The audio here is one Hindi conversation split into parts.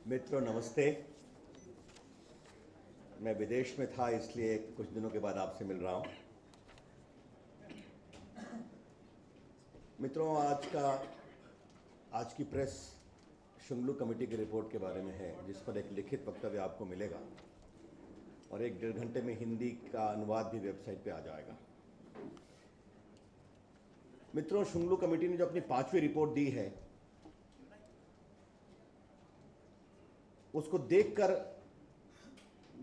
मित्रों नमस्ते। मैं विदेश में था इसलिए कुछ दिनों के बाद आपसे मिल रहा हूं। मित्रों आज की प्रेस शुंगलू कमेटी की रिपोर्ट के बारे में है, जिस पर एक लिखित वक्तव्य आपको मिलेगा और 1-1.5 घंटे में हिंदी का अनुवाद भी वेबसाइट पे आ जाएगा। मित्रों, शुंगलू कमेटी ने जो अपनी 5वीं रिपोर्ट दी है उसको देखकर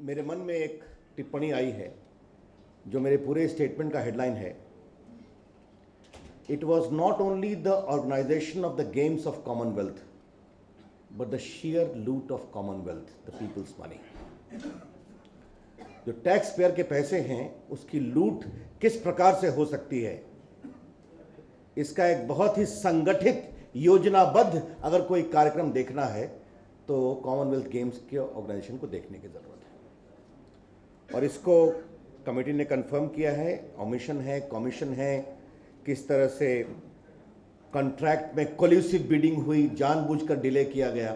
मेरे मन में एक टिप्पणी आई है जो मेरे पूरे स्टेटमेंट का हेडलाइन है। It was not only the organisation of the games of Commonwealth but the share loot of Commonwealth, the people's money. जो टैक्स पेयर के पैसे हैं उसकी लूट किस प्रकार से हो सकती है, इसका एक बहुत ही संगठित योजनाबद्ध अगर कोई कार्यक्रम देखना है तो कॉमनवेल्थ गेम्स के ऑर्गेनाइजेशन को देखने की ज़रूरत है। और इसको कमेटी ने कंफर्म किया है। ओमिशन है, कमीशन है, किस तरह से कॉन्ट्रैक्ट में कोल्यूसिव बिडिंग हुई, जानबूझकर डिले किया गया।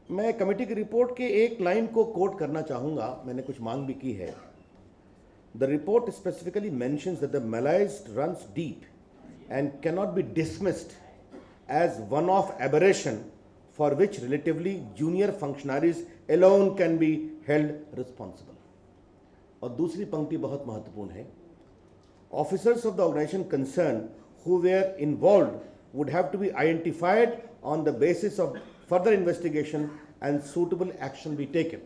मैं कमेटी की रिपोर्ट के एक लाइन को कोट करना चाहूँगा, मैंने कुछ मांग भी की है। The report specifically mentions that the malaise runs deep and cannot be dismissed as one-off aberration for which relatively junior functionaries alone can be held responsible. और दूसरी पंक्ति बहुत महत्वपूर्ण है। Officers of the organization concerned who were involved would have to be identified on the basis of further investigation and suitable action be taken.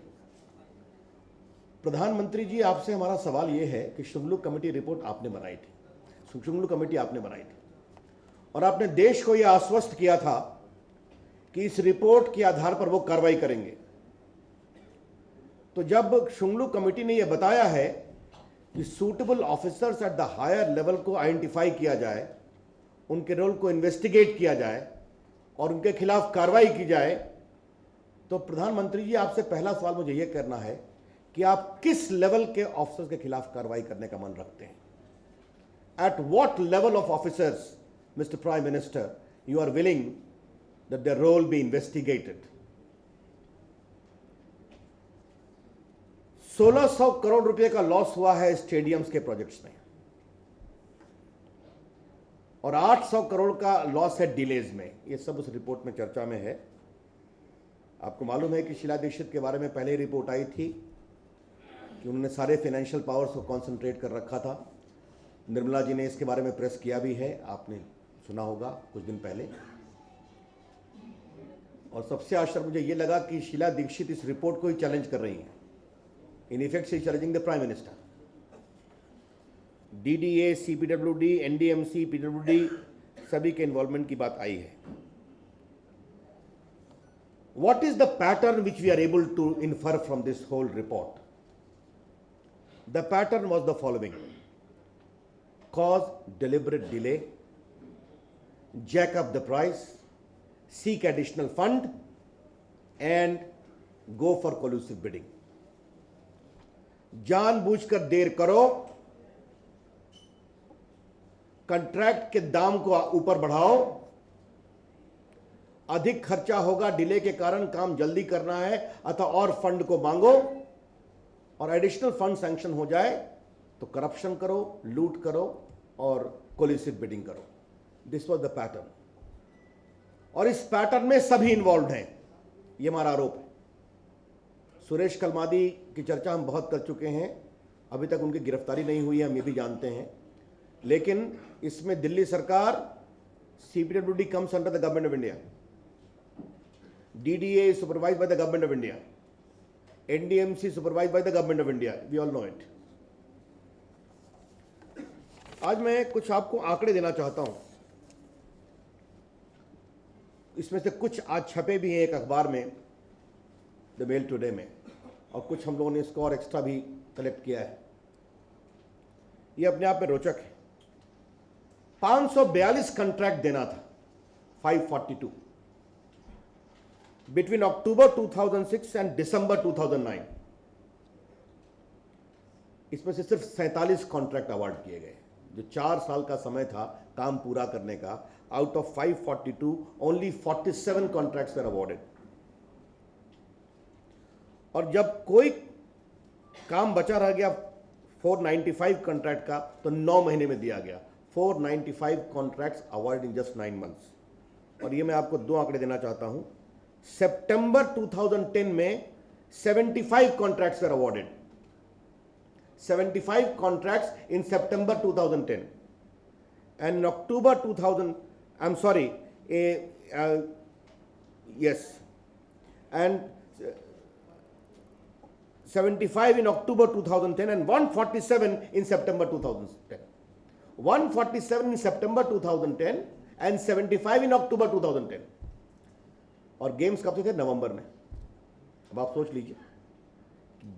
प्रधानमंत्री जी, आपसे हमारा सवाल यह है कि शुंगलू कमेटी रिपोर्ट आपने बनाई थी, शुंगलू कमेटी आपने बनाई थी और आपने देश को यह आश्वस्त किया था कि इस रिपोर्ट के आधार पर वो कार्रवाई करेंगे। तो जब शुंगलू कमेटी ने यह बताया है कि suitable officers at the higher level को आइडेंटिफाई किया जाए, उनके रोल को इन्वेस्टिगेट किया जाए और उनके खिलाफ कार्रवाई की जाए, तो प्रधानमंत्री जी आपसे पहला सवाल मुझे यह करना है कि आप किस लेवल के ऑफिसर्स के खिलाफ कार्रवाई करने का मन रखते हैं। At what level of officers, Mr. Prime Minister, you are willing that their role be investigated? 1600 crore रुपए का लॉस हुआ है स्टेडियम्स के प्रोजेक्ट्स में और 800 करोड़ का लॉस है डिलेज में। ये सब उस रिपोर्ट में चर्चा में है। आपको मालूम है कि शीला दीक्षित के बारे में पहले ही रिपोर्ट आई थी कि उन्होंने सारे फाइनेंशियल पावर्स को कॉन्सेंट्रेट कर रखा था। निर्मला जी ने इसके बारे में प्रेस किया भी है, आपने सुना होगा कुछ दिन पहले। और सबसे आश्चर्य मुझे यह लगा कि शीला दीक्षित इस रिपोर्ट को ही चैलेंज कर रही हैं। In effect she is challenging the prime minister. DDA, CPWD, NDMC, PWD सभी के इन्वॉल्वमेंट की बात आई है। What is the pattern which we are able to infer from this whole report? The pattern was the following: cause deliberate delay, jack up the price, seek additional fund, and go for collusive bidding. जानबूझकर देर करो, कंट्रैक्ट के दाम को ऊपर बढ़ाओ, अधिक खर्चा होगा, डिले के कारण काम जल्दी करना है अथवा और फंड को मांगो और एडिशनल फंड सैंक्शन हो जाए तो करप्शन करो, लूट करो और कोलिसिव बिडिंग करो। दिस वॉज द पैटर्न और इस पैटर्न में सभी इन्वॉल्व हैं, ये हमारा आरोप है। सुरेश कलमादी की चर्चा हम बहुत कर चुके हैं, अभी तक उनकी गिरफ्तारी नहीं हुई है, हम ये भी जानते हैं। लेकिन इसमें दिल्ली सरकार, CPWD comes under the government of India, DDA is supervised by the government of India, NDMC supervised by the government of India, we all know it. आज मैं कुछ आपको आंकड़े देना चाहता हूं। इसमें से कुछ आज छपे भी हैं एक अखबार में, द मेल टुडे में, और कुछ हम लोगों ने इसको और एक्स्ट्रा भी कलेक्ट किया है। ये अपने आप में रोचक है। 542 कॉन्ट्रैक्ट देना था, 542, बिटवीन अक्टूबर 2006 एंड दिसंबर 2009। इसमें से सिर्फ 47 कॉन्ट्रैक्ट अवार्ड किए गए। जो 4 साल का समय था काम पूरा करने का, out of 542, only 47 contracts were awarded. और जब कोई काम बचा रह गया 495 कॉन्ट्रैक्ट का, तो 9 महीने में दिया गया. 495 contracts award in just 9 months. और ये मैं आपको 2 आंकड़े देना चाहता हूं. सितंबर 2010 में 75 contracts were awarded. 75 contracts in September 2010, and in October 2000, I'm sorry, yes, and 75 in October 2010 and 147 in September 2010. 147 in September 2010 and 75 in October 2010. और गेम्स कब से थे? नवंबर में. अब आप सोच लीजिए,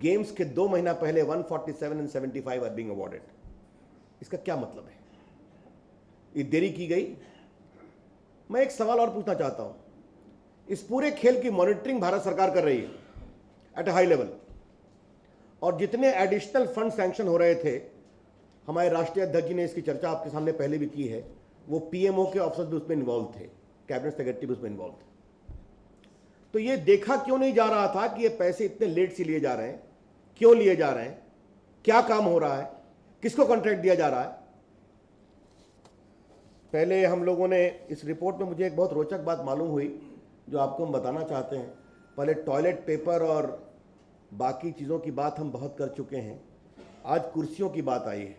गेम्स के 2 महीना पहले 147 एंड 75 आर बीइंग अवॉर्डेड. इसका क्या मतलब है? ये देरी की गई. मैं एक सवाल और पूछना चाहता हूं. इस पूरे खेल की मॉनिटरिंग भारत सरकार कर रही है एट ए हाई लेवल, और जितने एडिशनल फंड सैंक्शन हो रहे थे, हमारे राष्ट्रीय अध्यक्ष जी ने इसकी चर्चा आपके सामने पहले भी की है, वो पीएमओ के ऑफिसर्स भी उसमें इन्वॉल्व थे, कैबिनेट सेक्रेटरी भी उसमें इन्वॉल्व थे. तो ये देखा क्यों नहीं जा रहा था कि ये पैसे इतने लेट से लिए जा रहे हैं? क्यों लिए जा रहे हैं? क्या काम हो रहा है? किसको कॉन्ट्रैक्ट दिया जा रहा है? पहले हम लोगों ने इस रिपोर्ट में, मुझे एक बहुत रोचक बात मालूम हुई जो आपको हम बताना चाहते हैं. पहले टॉयलेट पेपर और बाकी चीज़ों की बात हम बहुत कर चुके हैं. आज कुर्सियों की बात आई है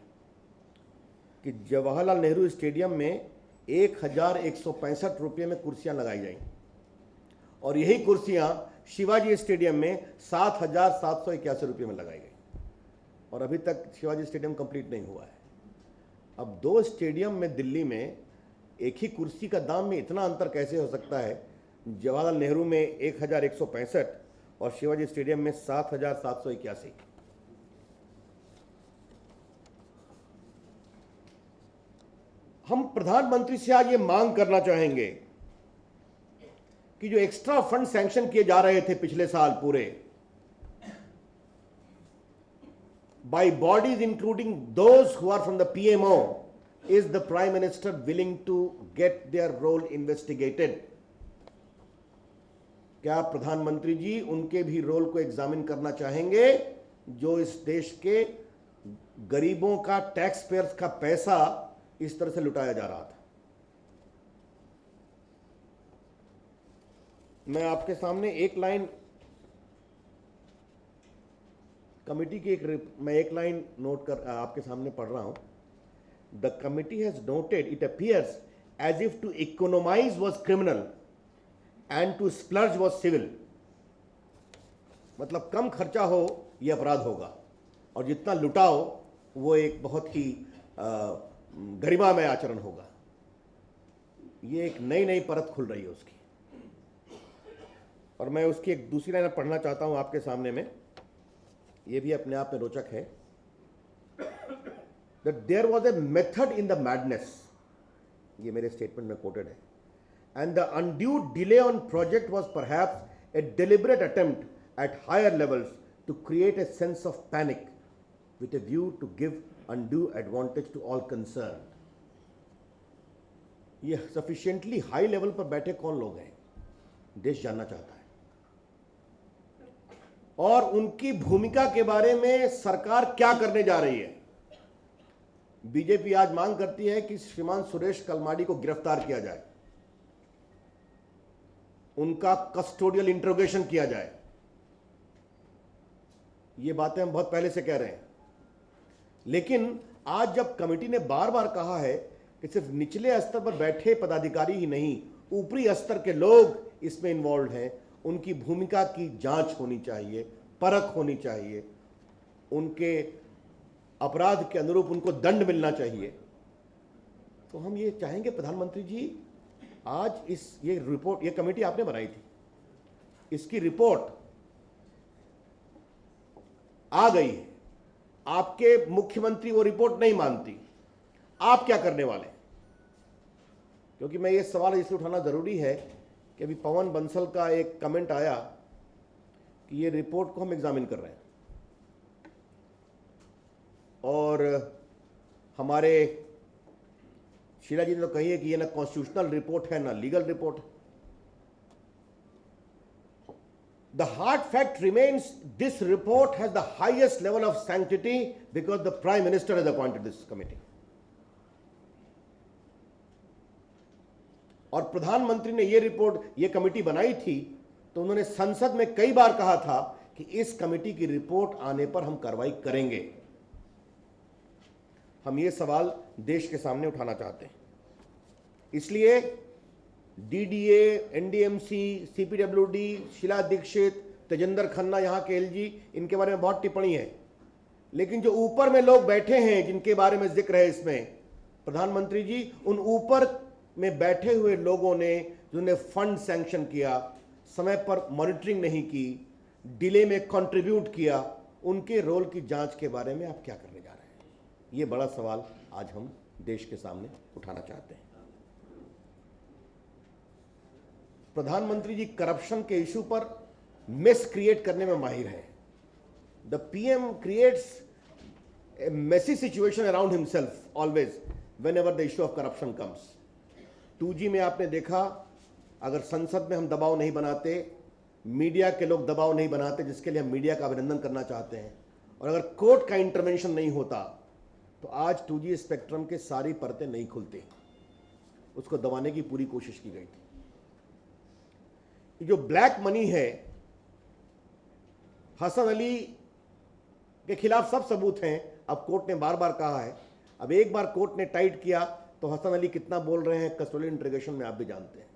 कि जवाहरलाल नेहरू स्टेडियम में 1165 रुपये में कुर्सियां लगाई जाएंगी, और यही कुर्सियां शिवाजी स्टेडियम में 7,781 रुपये में लगाई गई. और अभी तक शिवाजी स्टेडियम कंप्लीट नहीं हुआ है. अब 2 स्टेडियम में दिल्ली में एक ही कुर्सी का दाम में इतना अंतर कैसे हो सकता है? जवाहरलाल नेहरू में 1165 और शिवाजी स्टेडियम में 7,781. हम प्रधानमंत्री से आज ये मांग करना चाहेंगे कि जो एक्स्ट्रा फंड सैंक्शन किए जा रहे थे पिछले साल पूरे, by bodies including those who are from the PMO, is the prime minister willing to get their role investigated? क्या प्रधानमंत्री जी उनके भी रोल को एग्जामिन करना चाहेंगे जो इस देश के गरीबों का, टैक्स पेयर्स का पैसा इस तरह से लुटाया जा रहा था? मैं आपके सामने एक लाइन कमिटी की मैं एक लाइन नोट कर आपके सामने पढ़ रहा हूं. The committee has noted it appears as if to economise was criminal and to splurge was civil. मतलब कम खर्चा हो यह अपराध होगा, और जितना लुटाओ वो एक बहुत ही गरिमामय आचरण होगा. ये एक नई नई परत खुल रही है उसकी. और मैं उसकी एक दूसरी लाइन पढ़ना चाहता हूं आपके सामने में. ये भी अपने आप में रोचक है. That there was a method in the madness, ये मेरे स्टेटमेंट में कोटेड है. And the undue delay on project was perhaps a deliberate attempt at higher levels to create a sense of panic with a view to give undue advantage to all concern. ये सफिशिएंटली हाई लेवल पर बैठे कौन लोग हैं, देश जानना चाहता है. और उनकी भूमिका के बारे में सरकार क्या करने जा रही है. बीजेपी आज मांग करती है कि श्रीमान सुरेश कलमाडी को गिरफ्तार किया जाए, उनका कस्टोडियल इंट्रोगेशन किया जाए. ये बातें हम बहुत पहले से कह रहे हैं, लेकिन आज जब कमेटी ने बार बार कहा है कि सिर्फ निचले स्तर पर बैठे पदाधिकारी ही नहीं, ऊपरी स्तर के लोग इसमें इन्वॉल्व हैं, उनकी भूमिका की जांच होनी चाहिए, परख होनी चाहिए, उनके अपराध के अनुरूप उनको दंड मिलना चाहिए, तो हम ये चाहेंगे प्रधानमंत्री जी आज ये रिपोर्ट, ये कमेटी आपने बनाई थी, इसकी रिपोर्ट आ गई है, आपके मुख्यमंत्री वो रिपोर्ट नहीं मानती, आप क्या करने वाले? क्योंकि मैं ये सवाल इसलिए उठाना जरूरी है कि अभी पवन बंसल का एक कमेंट आया कि ये रिपोर्ट को हम एग्जामिन कर रहे हैं, और हमारे शीला जी ने तो कही है कि ये ना कॉन्स्टिट्यूशनल रिपोर्ट है ना लीगल रिपोर्ट है। The hard fact remains this report has the highest level of sanctity because the Prime Minister has appointed this committee. और प्रधानमंत्री ने ये रिपोर्ट, ये कमेटी बनाई थी तो उन्होंने संसद में कई बार कहा था कि इस कमेटी की रिपोर्ट आने पर हम कार्रवाई करेंगे। हम ये सवाल देश के सामने उठाना चाहते हैं। इसलिए DDA, NDMC, CPWD, Sheila Dikshit, Tejendra Khanna, यहाँ के एलजी, इनके बारे में बहुत टिप्पणी है, लेकिन जो ऊपर में लोग बैठे हैं जिनके बारे में जिक्र है इसमें, प्रधानमंत्री जी, उन ऊपर में बैठे हुए लोगों ने जिन्होंने फंड सैंक्शन किया, समय पर मॉनिटरिंग नहीं की, डिले में कंट्रीब्यूट किया, उनके रोल की जांच के बारे में आप क्या करने जा रहे हैं? ये बड़ा सवाल आज हम देश के सामने उठाना चाहते हैं। प्रधानमंत्री जी करप्शन के इशू पर मिस क्रिएट करने में माहिर है। The PM creates a messy situation around himself always whenever the issue of corruption comes. 2G में आपने देखा, अगर संसद में हम दबाव नहीं बनाते, मीडिया के लोग दबाव नहीं बनाते, जिसके लिए हम मीडिया का अभिनंदन करना चाहते हैं, और अगर कोर्ट का इंटरवेंशन नहीं होता तो आज 2G स्पेक्ट्रम के सारी परतें नहीं खुलती। उसको दबाने की पूरी कोशिश की गई थी। जो ब्लैक मनी है, हसन अली के खिलाफ सब सबूत हैं। अब कोर्ट ने बार बार कहा है, अब एक बार कोर्ट ने टाइट किया तो हसन अली कितना बोल रहे हैं कस्टोडियल इंटरोगेशन में आप भी जानते हैं।